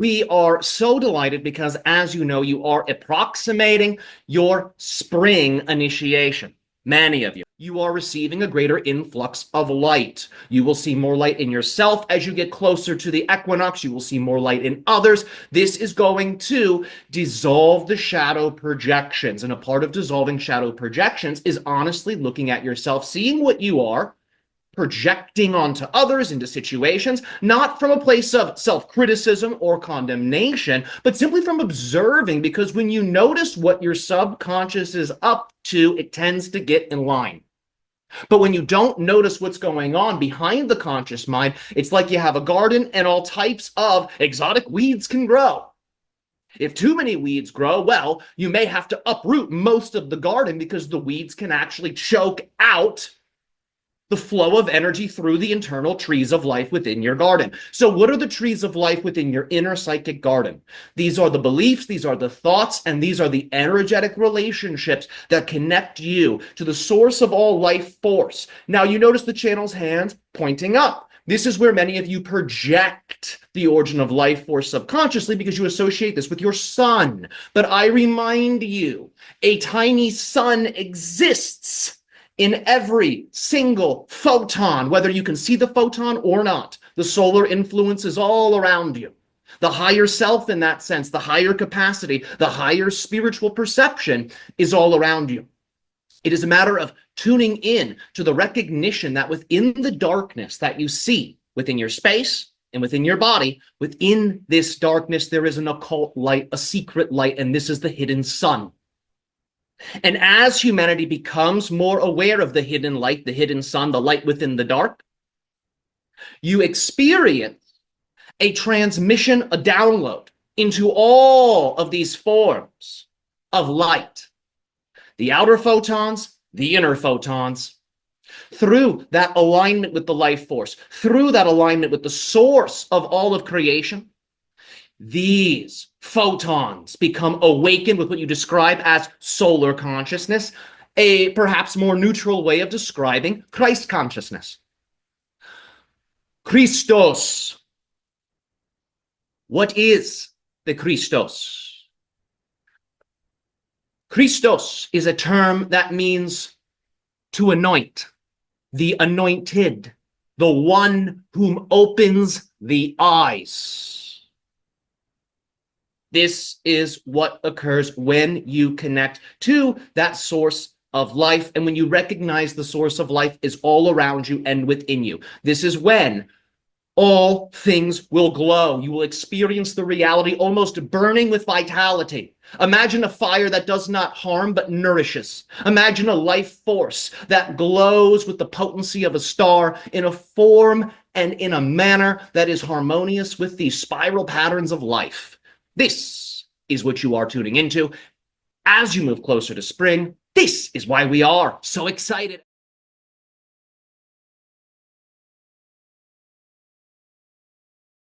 We are so delighted because, as you know, you are approximating your spring initiation. Many of you. You are receiving a greater influx of light. You will see more light in yourself as you get closer to the equinox. You will see more light in others. This is going to dissolve the shadow projections. And a part of dissolving shadow projections is honestly looking at yourself, seeing what you are, projecting onto others into situations, not from a place of self-criticism or condemnation, but simply from observing, because when you notice what your subconscious is up to, it tends to get in line. But when you don't notice what's going on behind the conscious mind, it's like you have a garden and all types of exotic weeds can grow. If too many weeds grow, well, you may have to uproot most of the garden because the weeds can actually choke out the flow of energy through the internal trees of life within your garden. So what are the trees of life within your inner psychic garden? These are the beliefs, these are the thoughts, and these are the energetic relationships that connect you to the source of all life force. Now you notice the channel's hands pointing up. This is where many of you project the origin of life force subconsciously because you associate this with your sun. But I remind you, a tiny sun exists in every single photon, whether you can see the photon or not. The solar influence is all around you. The higher self, in that sense, the higher capacity, the higher spiritual perception is all around you. It is a matter of tuning in to the recognition that within the darkness that you see within your space and within your body, within this darkness, there is an occult light, a secret light, and this is the hidden sun. And as humanity becomes more aware of the hidden light, the hidden sun, the light within the dark, you experience a transmission, a download into all of these forms of light. The outer photons, the inner photons, through that alignment with the life force, through that alignment with the source of all of creation. These photons become awakened with what you describe as solar consciousness, a perhaps more neutral way of describing Christ consciousness. Christos. What is the Christos? Christos is a term that means to anoint, the anointed, the one whom opens the eyes. This is what occurs when you connect to that source of life, and when you recognize the source of life is all around you and within you. This is when all things will glow. You will experience the reality almost burning with vitality. Imagine a fire that does not harm but nourishes. Imagine a life force that glows with the potency of a star in a form and in a manner that is harmonious with the spiral patterns of life. This is what you are tuning into as you move closer to spring. This is why we are so excited.